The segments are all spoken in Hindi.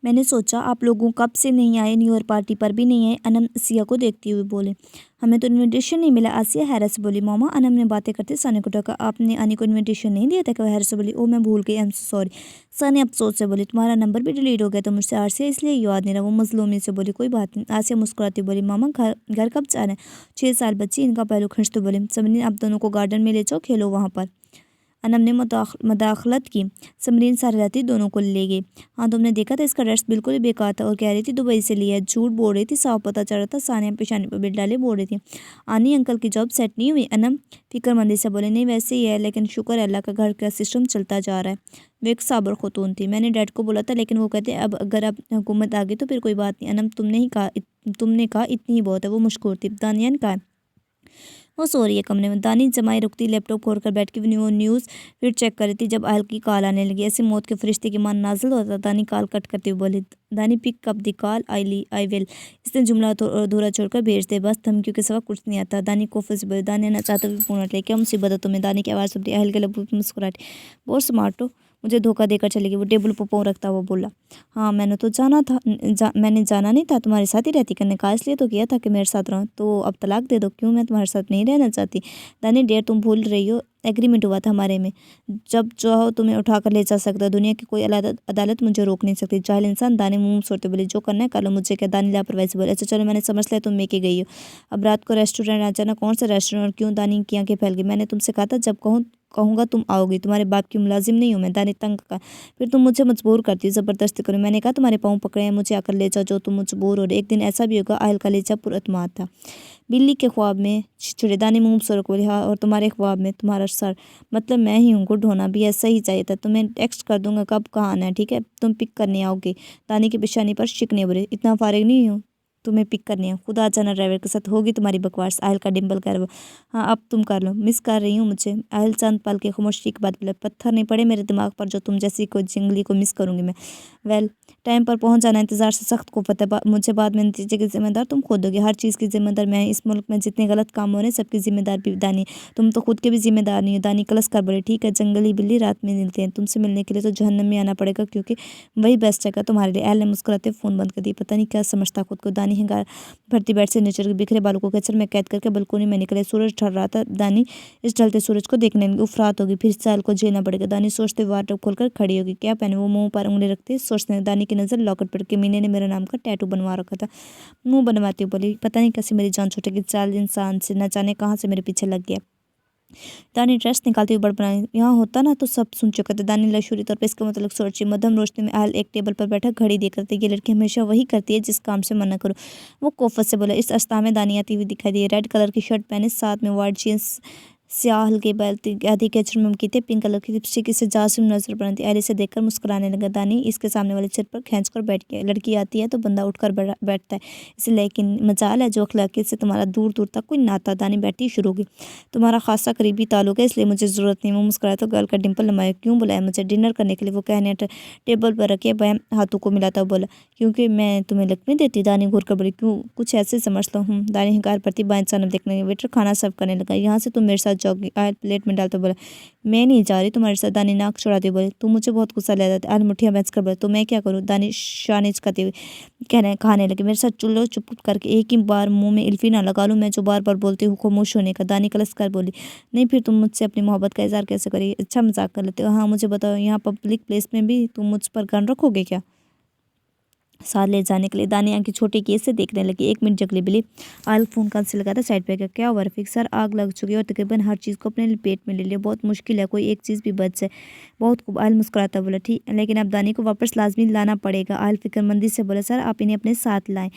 मैंने सोचा आप लोगों कब से नहीं आए, न्यू ईयर पार्टी पर भी नहीं आए। अनम आसिया को देखती हुई बोले। हमें तो इनविटेशन नहीं मिला। आसिया हैरत से बोली। मम्मा, अनम ने बातें करते सानिया को टोका। आपने अनी को इनविटेशन नहीं दिया था क्या? हैरत से बोली। ओ मैं भूल गई, आई एम सॉरी। सानिया अफसोस से बोली। तुम्हारा नंबर भी डिलीट हो गया तो मुझसे आसिया इसलिए याद नहीं रहा। वो मजलूमी से बोली। कोई बात नहीं। आसिया मुस्कुराती बोली। मामा घर घर कब जा रहे हैं? 6 साल बच्ची इनका पहलू खींचते बोले। समरीन आप दोनों को गार्डन में ले जाओ, खेलो वहाँ पर। अनम ने मदाखलत की। समरीन सारी राती दोनों को ले गई। हाँ तुमने देखा था, इसका ड्रेस बिल्कुल ही बेकार था और कह रही थी दुबई से लिया है। झूठ बोल रही थी, साफ पता चल रहा था। सानिया पेशानी पर बिल डाले बोल रही थी। आनी अंकल की जॉब सेट नहीं हुई? अनम फिक्रमंदी से बोले। नहीं वैसे ही है, लेकिन शुक्र है अल्लाह का घर का सिस्टम चलता जा रहा है। वो एक साबर खुतून थी। मैंने डैड को बोला था, लेकिन वो कहते अब अगर अब हुकूमत आ गई तो फिर कोई बात नहीं। अनम तुमने कहा इतनी ही बहुत है। वो मशहूर थी। दानियान कहा वो सो रही है कमरे में। दानी जमाई रुकती लेपटॉप खोलकर बैठ के न्यूज़ फिर चेक कर रही थी जब आयल की कॉल आने लगी। ऐसे मौत के फरिश्ते की मान नाजिल होता। दानी कॉल कट करते हुए बोली। Dani pick up the call, I will. इसने जुमला अधूरा छोड़कर भेज दे, बस धमकियों के सिवा कुछ नहीं आता। दानी कोफे से बोली। दानी ना चाहते हुए फोन उठ ले। क्या मुसीबत है तुम्हें? दानी की आवाज़ सुन रही। अहल के लबों की मुस्कुराहट। बहुत स्मार्ट हो, मुझे धोखा देकर चली गई। वो टेबल पर पाँव रखता हुआ बोला। हाँ मैंने तो मैंने जाना नहीं था, तुम्हारे साथ ही रहती। करने का इसलिए तो किया था कि मेरे साथ रहो। तो अब तलाक दे दो। क्यों? मैं तुम्हारे साथ नहीं रहना चाहती। दानी डियर तुम भूल रही हो, एग्रीमेंट हुआ था हमारे में। जब चाहो तुम्हें उठा कर ले जा सकता। दुनिया की कोई अदालत मुझे रोक नहीं सकती। जाहिल इंसान। दानी मुंह सोते बोली। जो करना है कर लो, मुझे क्या? दानी लापरवाही से बोले। अच्छा चलो मैंने समझ लिया तुम मेके गई हो। अब रात को रेस्टोरेंट आ जाना। कौन सा रेस्टोरेंट और क्यों? दानी की आंखें फैल गई। मैंने तुमसे कहा था जब कहूँगा तुम आओगी। तुम्हारे बाप की मुलाजिम नहीं हूँ मैं। दानी तंग का। फिर तुम मुझे मजबूर करती हो, ज़बरदस्ती करो। मैंने कहा तुम्हारे पाँव पकड़े हैं, मुझे आकर ले जाओ। जो तुम मजबूर हो रहे। एक दिन ऐसा भी होगा। आयल का लेचा पुरअतमाद था। बिल्ली के ख्वाब में चिड़ेदानी मुंह सरक बोली। हाँ और तुम्हारे ख्वाब में तुम्हारा सर, मतलब मैं ही हूँ। गुड होना भी ऐसा ही चाहिए था। तुम्हें टेक्स्ट कर दूंगा कब कहाँ आना है, ठीक है? तुम पिक करने आओगे। दानी की पेशानी पर शिकने बोले। इतना फारिग नहीं हूँ तुम्हें पिक करनी है। खुद आ जाना ड्राइवर के साथ, होगी तुम्हारी बकवास। आयल का डिम्बल कर वो। हाँ अब तुम कर लो, मिस कर रही हूँ मुझे। आयल चंद पल के खामोशी के बाद बोले। पत्थर नहीं पड़े मेरे दिमाग पर जो तुम जैसी कोई जंगली को मिस करूंगी मैं। वेल टाइम पर पहुंच जाना इंतजार से सख्त को पता है। मुझे बाद में नतीजे की जिम्मेदार तुम खुद होगी। हर चीज़ की जिम्मेदार मैं। इस मुल्क में जितने गलत काम हो रहे हैं सबकी जिम्मेदार भी दानी। तुम तो खुद के भी जिम्मेदार नहीं हो। दानी कलस कर बोले। ठीक है, जंगली बिल्ली रात में मिलते हैं। तुमसे मिलने के लिए तो जहन्नम में आना पड़ेगा, क्योंकि वही बेस्ट है तुम्हारे लिए। एल ने मुस्कुराते फ़ोन बंद कर दिया। पता नहीं क्या समझता खुद को। दानी हिंगार भरती बेड से नीचे के बिखरे बालों को कैचर में कैद करके बलकोनी में निकले। सूरज ढल रहा था। दानी इस ढलते सूरज को देखने लगी। उफरात होगी, फिर साल को झेलना पड़ेगा। दानी सोचते वार्डरोब खोलकर खड़ी होगी। क्या पहने? वो मुंह पर उंगली रखते सोचने। दानी की नज़र लॉकेट पर के। मीने ने मेरे नाम का टैटू बनवा रखा था। मुंह बनवाती बोली। पता नहीं कैसे मेरी जान छूटेगी। चाल इंसान से न जाने कहाँ से मेरे पीछे लग गया। दानी ड्रेस निकालती हुई बड़बड़ाई। यहाँ होता ना तो सब सुन चुके थे। दानी लशूरी तौर पर इसका मतलब सोची। मध्यम रोशनी में आयल एक टेबल पर बैठा घड़ी देख रहे थे। ये लड़की हमेशा वही करती है जिस काम से मना करो। वो कोफत से बोला। इस अवस्था में दानी आती हुई दिखाई दी। रेड कलर की शर्ट पहने, साथ में वाइट जीन्स, स्याह हल्के बाल आधी कैचर में की थे। पिंक कलर की लिपस्टिक से जासूम नजर पड़ी थी। एली से देखकर मुस्कुराने लगा। दानी इसके सामने वाले सिर पर खींच कर बैठ गया। लड़की आती है तो बंदा उठकर बैठता है, इसे लेकिन मजाल है जो अखलाकियत से तुम्हारा दूर दूर तक कोई नाता। दानी बैठी शुरू होगी। तुम्हारा खासा करीबी ताल्लुक है, इसलिए मुझे ज़रूरत नहीं। वो मुस्कुराया तो गर्ल का डिंपल लमाया। क्यों बुलाया मुझे? डिनर करने के लिए। वो कहने टेबल पर रखे बहन हाथों को मिलाता बोला। क्योंकि मैं तुम्हें लकमी देती। दानी घूर कर बोली। क्यों? कुछ ऐसे समझ लो। दानी हिंकार पड़ती बाएं जानब देखने लगी। वेटर खाना सर्व करने लगा। यहाँ से तुम मेरे साथ जाओगी? आयल प्लेट में डालते बोला। मैं नहीं जा रही तुम्हारे साथ। दानी नाक चढ़ाते बोले। तुम मुझे बहुत गुस्सा ले जाते। आयल मुठियाँ बहस कर बोले। तो मैं क्या करूँ? दानी शानिज करते हुए कहने खाने लगे। मेरे साथ चुल्लो चुप करके एक ही बार मुंह में इल्फी ना लगा लूँ मैं जो बार बार बोलती हूँ खामोश होने का। दानी कलस कर बोली। नहीं फिर तुम मुझसे अपनी मोहब्बत का इजहार कैसे करेगी? अच्छा मजाक कर लेते हो। हाँ मुझे बताओ, यहाँ पब्लिक प्लेस में भी तुम मुझ पर गन रखोगे क्या? साथ ले जाने के लिए। दानिया की छोटी केस से देखने लगी। 1 मिनट जगली बिली। आयल फोन कान से लगा था साइड पे। क्या हुआ रफीक? सर आग लग चुकी है और तकरीबन हर चीज़ को अपने पेट में ले लिया। बहुत मुश्किल है, कोई एक चीज़ भी बच जाए। बहुत खूब। आयल मुस्कुराता बोला। ठीक, लेकिन अब दानी को वापस लाजमी लाना पड़ेगा। आयल फिक्रमंदी से बोला। सर आप इन्हें अपने साथ लाएं।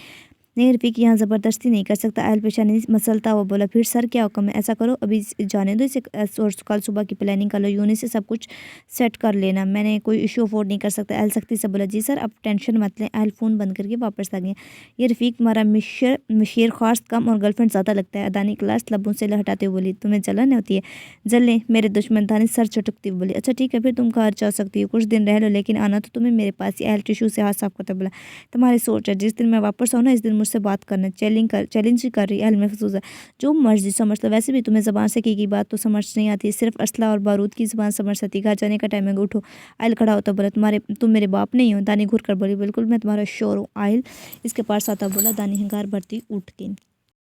नहीं रफीक यहाँ ज़बरदस्ती नहीं कर सकता। आयल पेशानी मसलता हुआ बोला। फिर सर क्या हुक्म है? ऐसा करो अभी जाने दो इसे और कल सुबह की प्लानिंग कर लो। यूनी से सब कुछ सेट कर लेना। मैंने कोई इशू अफोर्ड नहीं कर सकता। आयल सख्ती से बोला। जी सर अब टेंशन मत लें। आयल फ़ोन बंद करके वापस आ गया। ये रफीक तुम्हारा मशीर खास कम और गर्लफ्रेंड ज़्यादा लगता है। अदानी क्लास लबों से हटाते हुए बोली। तुम्हें जलन होती है? जलने मेरे दुश्मन। दानी सर चटकती हुई बोली। अच्छा ठीक है फिर तुम घर जा सकती हो, कुछ दिन रह लो, लेकिन आना तो तुम्हें मेरे पास ही। आयल टिशू से हाथ साफ करते बोला। तुम्हारी सोच है, जिस दिन मैं वापस आऊँ ना इस दिन मुझसे बात करना, चैलेंज ही कर रही है। अहल महफूज है, जो मर्जी समझ लो, वैसे भी तुम्हें ज़बान से की बात तो समझ नहीं आती, सिर्फ असला और बारूद की ज़बान समझ सकती। घर जाने का टाइम है, उठो। आयल खड़ा होता बोला, तुम मेरे बाप नहीं हो। दानी घूर कर बोली, बिल्कुल मैं तुम्हारा शोर हूँ। आयल इसके पास आता बोला, दानी हंकार भरती उठ के